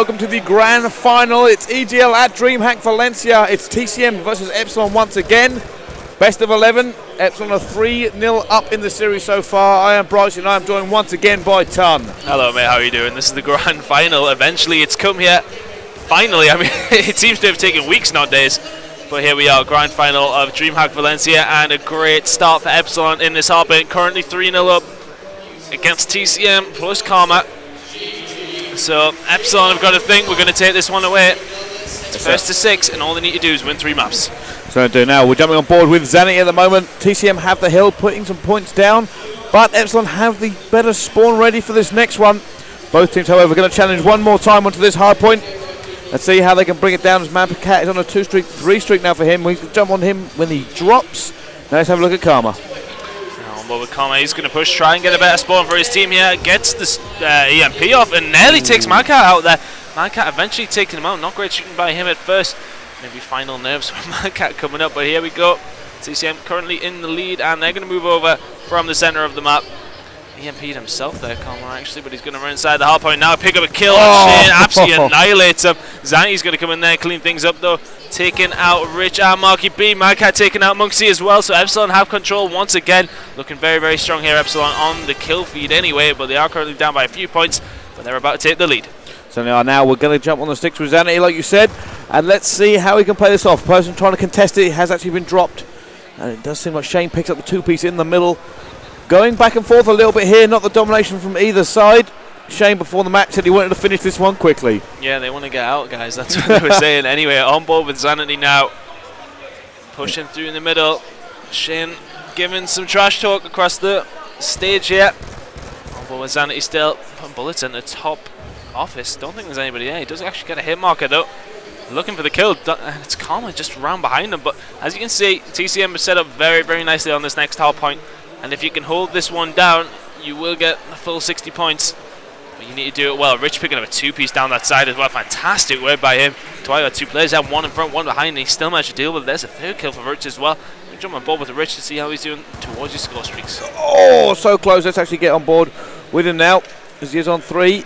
Welcome to the grand final. It's EGL at DreamHack Valencia. It's TCM versus Epsilon once again. Best of 11. Epsilon are 3-0 up in the series so far. I am Bryce and I am joined once again by Ton. Hello mate, how are you doing? This is the grand final. Eventually it's come here. Finally, I mean, it seems to have taken weeks, not days. But here we are, grand final of DreamHack Valencia, and a great start for Epsilon in this hardpoint. Currently 3-0 up against TCM plus Karma. So Epsilon have got to think we're going to take this one away. It's first to 6, and all they need to do is win 3 maps. So do now. We're jumping on board with Zanity at the moment. TCM have the hill, putting some points down, but Epsilon have the better spawn ready for this next one. Both teams, however, going to challenge one more time onto this hard point. Let's see how they can bring it down as Cat is on a 2-streak, 3-streak now for him. We can jump on him when he drops. Now let's have a look at Karma. But with Karma, he's going to push, try and get a better spawn for his team here. Gets the EMP off and nearly takes Cat out there. Cat eventually taking him out. Not great shooting by him at first. Maybe final nerves for Cat coming up, but here we go. TCM currently in the lead, and they're going to move over from the center of the map. EMP'd himself there, Karma, actually, but he's going to run inside the hard point now, pick up a kill. Shane absolutely annihilates him. Zanity's going to come in there and clean things up, though. Taking out Rich and Marky B. Cat taking out Monksy as well, so Epsilon have control once again. Looking very, very strong here, Epsilon, on the kill feed anyway, but they are currently down by a few points, but they're about to take the lead. So now we're going to jump on the sticks with Zanity, like you said, and let's see how he can play this off. Person trying to contest it has actually been dropped, and it does seem like Shane picks up the 2-piece in the middle. Going back and forth a little bit here, not the domination from either side. Shane before the match said he wanted to finish this one quickly. Yeah, they want to get out, guys. That's what they were saying. Anyway, on board with Zanity now. Pushing through in the middle. Shane giving some trash talk across the stage here. On board with Zanity still. Putting bullets in the top office. Don't think there's anybody there. He does actually get a hit marker though. Looking for the kill. And it's Karma just round behind him. But as you can see, TCM is set up very, very nicely on this next hard point. And if you can hold this one down, you will get the full 60 points. But you need to do it well. Rich picking up a 2-piece down that side as well. Fantastic work by him. Twice got 2 players out, 1 in front, 1 behind, and he still managed to deal with it. There's a 3rd kill for Rich as well. We jump on board with Rich to see how he's doing towards his score streaks. Oh, so close. Let's actually get on board with him now, as he is on 3.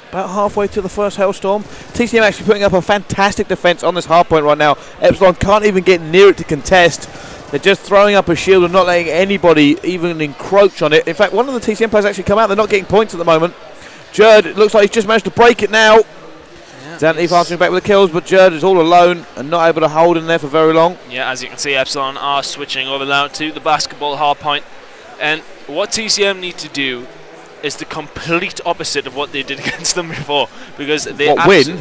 About halfway to the first Hailstorm. TCM actually putting up a fantastic defense on this hard point right now. Epsilon can't even get near it to contest. They're just throwing up a shield and not letting anybody even encroach on it. In fact, one of the TCM players actually come out. They're not getting points at the moment. Jerd, it looks like he's just managed to break it now. Yeah, Zanity answering back with the kills, but Jerd is all alone and not able to hold in there for very long. Yeah, as you can see, Epsilon are switching over now to the basketball hard point. And what TCM need to do is the complete opposite of what they did against them before, because they win?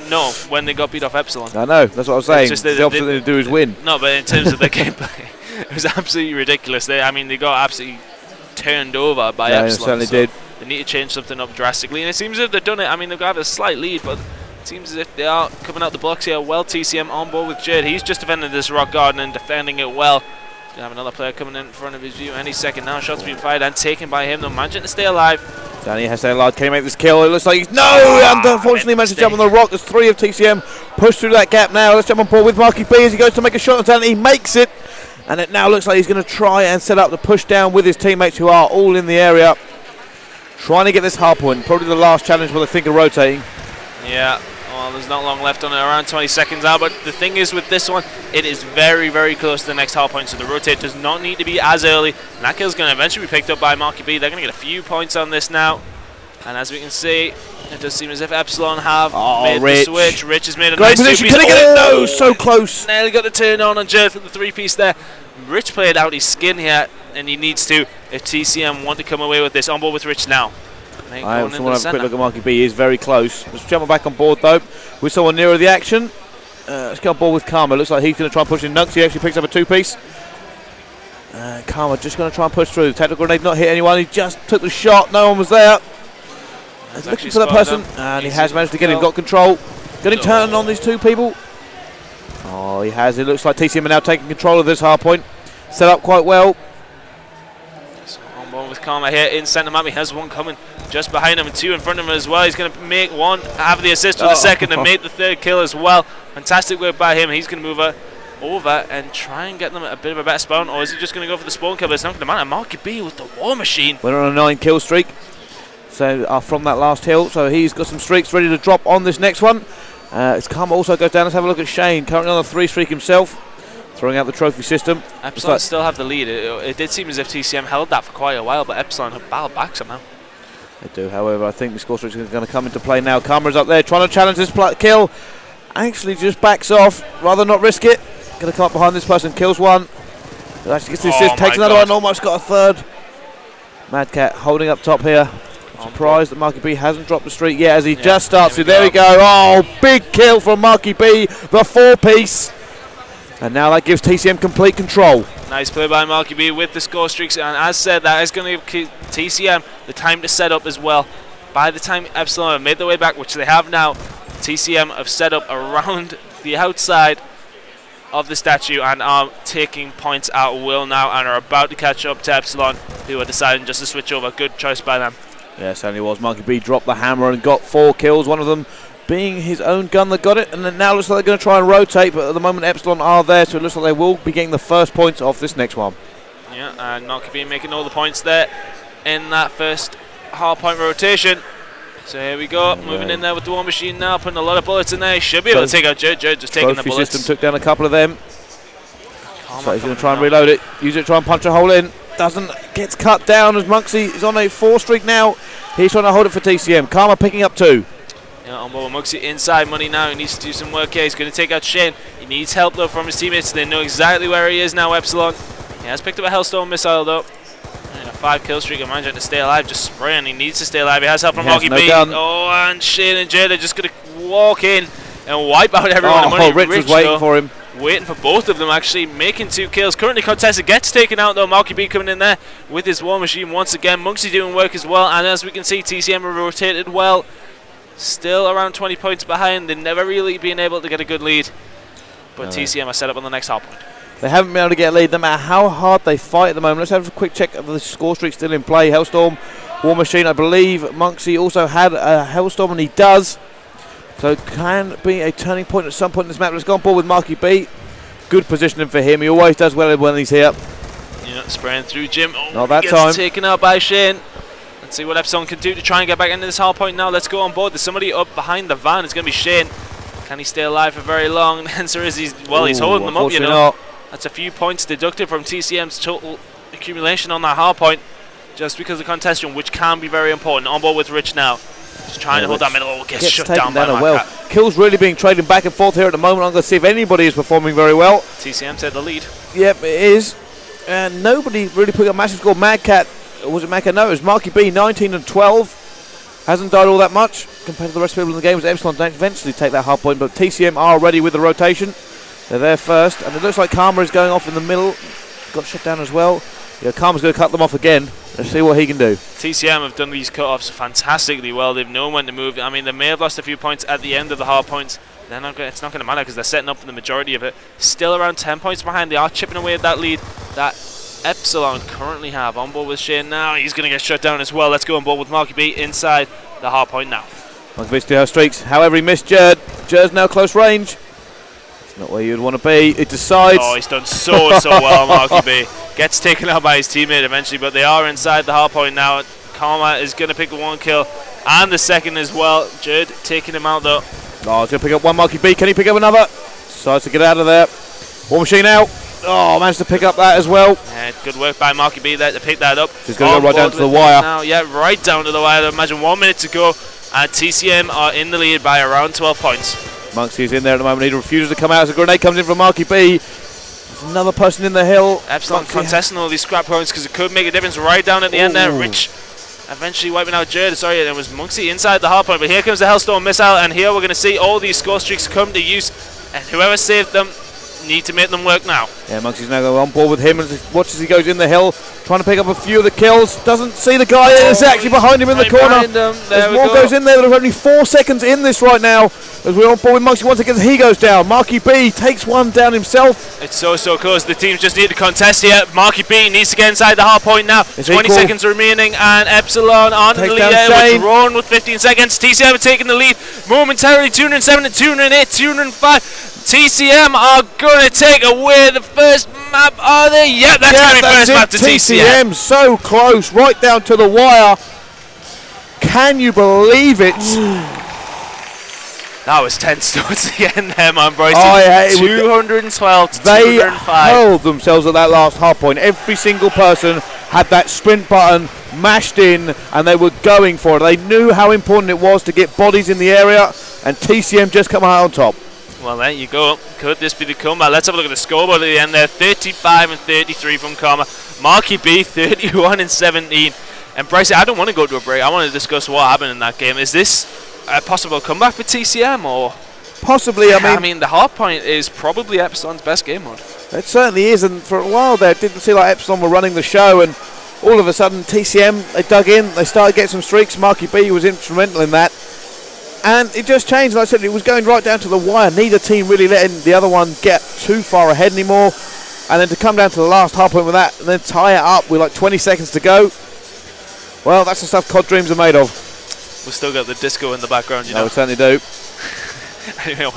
No, when they got beat off Epsilon. I know, that's what I was saying. Just the opposite thing to do is win. No, but in terms of their gameplay, it was absolutely ridiculous. They got absolutely turned over by Epsilon. They certainly did. They need to change something up drastically, and it seems as if they've done it. I mean, they've got a slight lead, but it seems as if they are coming out the blocks here. Well, TCM on board with Jade. He's just defending this rock garden and defending it well. Gonna have another player coming in front of his view any second now. Shots being fired and taken by him. They're managing to stay alive. Danny has to stay alive. Can he make this kill? It looks like he's and unfortunately managed to jump on the rock. There's 3 of TCM pushed through that gap now. Let's jump on board with Marky B as he goes to make a shot on Danny. He makes it, and it now looks like he's going to try and set up the push down with his teammates who are all in the area, trying to get this hard point. Probably the last challenge where they think of rotating. Yeah. Well, there's not long left on it, around 20 seconds now, but the thing is with this one, it is very, very close to the next hard point, so the rotate does not need to be as early. And that kill's going to eventually be picked up by Marky B. They're going to get a few points on this now. And as we can see, it does seem as if Epsilon have made the switch. Rich has made a nice position. Can he get it? No, so close. Nearly got the turn on Jerd for the 3-piece there. Rich played out his skin here, and he needs to if TCM want to come away with this. On board with Rich now. I want to have a quick look at Marky B. He is very close. Let's jump back on board though with someone nearer the action. Let's get on board with Karma. Looks like he's going to try and push in Nux. He actually picks up a 2-piece. Karma just going to try and push through. The tactical grenade not hit anyone. He just took the shot. No one was there. He's looking for that person, and he has managed to get him. Got control. Getting turned on these 2 people. Oh, he has. It looks like TCM are now taking control of this hard point. Set up quite well. On board with Karma here in centre map. He has 1 coming just behind him and 2 in front of him as well. He's going to make 1, have the assist for the 2nd, and make the 3rd kill as well. Fantastic work by him. He's going to move over and try and get them a bit of a better spawn, or is he just going to go for the spawn kill? But it's not going to matter. Marky B with the war machine. We're on a 9-kill streak. So from that last hill, so he's got some streaks ready to drop on this next one. It's Karma also goes down. Let's have a look at Shane, currently on a 3 streak himself, throwing out the trophy system. Epsilon still have the lead. It did seem as if TCM held that for quite a while, but Epsilon have battled back somehow. They do, however. I think the score streak is going to come into play now. Karma's up there trying to challenge this kill. Actually just backs off, rather not risk it. Going to come up behind this person, kills one. Actually gets the assist, takes another one, almost got a third. Mad Cat holding up top here. Surprised that Marky B hasn't dropped the streak yet as he just starts to. There we go. Oh, big kill from Marky B, the 4-piece. And now that gives TCM complete control. Nice play by Marky B with the score streaks. And as said, that is going to give TCM the time to set up as well. By the time Epsilon have made their way back, which they have now, TCM have set up around the outside of the statue and are taking points out of will now and are about to catch up to Epsilon, who are deciding just to switch over. Good choice by them. Yeah, certainly was. Monkey B dropped the hammer and got 4 kills, one of them being his own gun that got it, and then now looks like they're going to try and rotate, but at the moment Epsilon are there, so it looks like they will be getting the first points off this next one. Yeah, and Monkey B making all the points there in that first hard-point rotation. So here we go, moving in there with the War Machine now, putting a lot of bullets in there. He should be able to take out Judd. Just taking the bullets. System took down a couple of them. So he's going to try and reload it, use it to try and punch a hole in. Doesn't, gets cut down as Monksy is on a 4 streak now. He's trying to hold it for TCM. Karma picking up 2. Yeah, on board with Monksy inside money now. He needs to do some work here. He's going to take out Shane. He needs help though from his teammates. They know exactly where he is now, Epsilon. He has picked up a Hellstone missile though. And a 5 kill streak. I'm trying to stay alive, just spraying. He needs to stay alive. He has help from Monkey B. Oh, and Shane and Jade are just going to walk in and wipe out everyone. Oh, money. Rich was waiting for him. Waiting for both of them, actually making 2 kills. Currently contested, gets taken out though. Monkey B coming in there with his War Machine once again. Monksy doing work as well, and as we can see, TCM are rotated well. Still around 20 points behind. They've never really been able to get a good lead, but TCM are set up on the next hard point. They haven't been able to get a lead no matter how hard they fight at the moment. Let's have a quick check of the score streak still in play. Hellstorm, War Machine, I believe Monksy also had a Hellstorm, and he does. So it can be a turning point at some point in this map. Let's go on board with Marky B. Good positioning for him. He always does well when he's here. Yeah, spraying through Jim. Oh, not that time. Taken out by Shane. Let's see what Epsilon can do to try and get back into this hard point now. Let's go on board. There's somebody up behind the van. It's going to be Shane. Can he stay alive for very long? The answer is he's holding them up, you know. Not. That's a few points deducted from TCM's total accumulation on that hard point, just because of contestation, which can be very important. On board with Rich now. Just trying to hold that middle. Gets shut down by Mad. Kills really being traded back and forth here at the moment. I'm going to see if anybody is performing very well. TCM said the lead. Yep, it is. And nobody really put a massive score. Mad Cat, or was it Mad Cat? No, it was Marky B, 19 and 12. Hasn't died all that much compared to the rest of the people in the game. As Epsilon don't eventually take that hard point, but TCM are ready with the rotation. They're there first, and it looks like Karma is going off in the middle. Got shut down as well. Yeah, Karma's going to cut them off again. Let's see what he can do. TCM have done these cut-offs fantastically well. They've known when to move. I mean, they may have lost a few points at the end of the hard points. It's not going to matter because they're setting up for the majority of it. Still around 10 points behind. They are chipping away at that lead that Epsilon currently have. On board with Shane now. He's going to get shut down as well. Let's go on board with Marky B inside the hard point now. Marky B still has streaks. However, he missed Jerd. Jerd's now close range. It's not where you'd want to be. It decides. Oh, he's done so well, Marky B. Gets taken out by his teammate eventually, but they are inside the hard point now. Karma is going to pick 1 kill and the second as well. Judd taking him out though. Oh, he's going to pick up 1 Marky B. Can he pick up another? Decides to get out of there. War Machine out. Oh, managed to pick up that as well. Yeah, good work by Marky B there to pick that up. He's going to go right down to the wire. Now, yeah, right down to the wire. I imagine 1 minute to go, and TCM are in the lead by around 12 points. Monksy's in there at the moment. He refuses to come out as a grenade comes in from Marky B. There's another person in the hill. Epsilon contesting all these scrap points because it could make a difference right down at the end there. Rich eventually wiping out Jerd. Sorry, there was Monksy inside the hard point, but here comes the Hellstorm missile, and here we're going to see all these score streaks come to use, and whoever saved them need to make them work now. Yeah, Monksy's now going on board with him and watches he goes in the hill, trying to pick up a few of the kills. Doesn't see the guy. It's actually behind him in the corner. As more goes in there, there's only 4 seconds in this right now. As we're on board with Monksy once again, he goes down. Marky B takes 1 down himself. It's so close. The teams just need to contest here. Marky B needs to get inside the hard point now. It's 20 seconds remaining, and Epsilon on the lead there. We're drawn with 15 seconds. TCM are taking the lead momentarily. 207 and 208, 205. TCM are going to take away the first map. Are they? Yep, that's going to be first map to TCM. So close, right down to the wire. Can you believe it? That was tense towards the end there, man, Bryce. Oh, yeah, 212 to they 205. hurled themselves at that last hard point. Every single person had that sprint button mashed in, and they were going for it. They knew how important it was to get bodies in the area, and TCM just come out on top. Well, there you go. Could this be the comeback? Let's have a look at the scoreboard at the end there. 35 and 33 from Karma. Marky B, 31 and 17. And Bryce, I don't want to go to a break. I want to discuss what happened in that game. Is this a possible comeback for TCM, or possibly? I mean, the hard point is probably Epsilon's best game mode. It certainly is, and for a while there, it didn't seem like Epsilon were running the show, and all of a sudden, TCM, they dug in, they started getting some streaks. Marky B was instrumental in that, and it just changed. Like I said, it was going right down to the wire. Neither team really letting the other one get too far ahead anymore, and then to come down to the last hard point with that, and then tie it up with like 20 seconds to go. Well, that's the stuff COD dreams are made of. We've still got the disco in the background, you know. We certainly do. Anyway.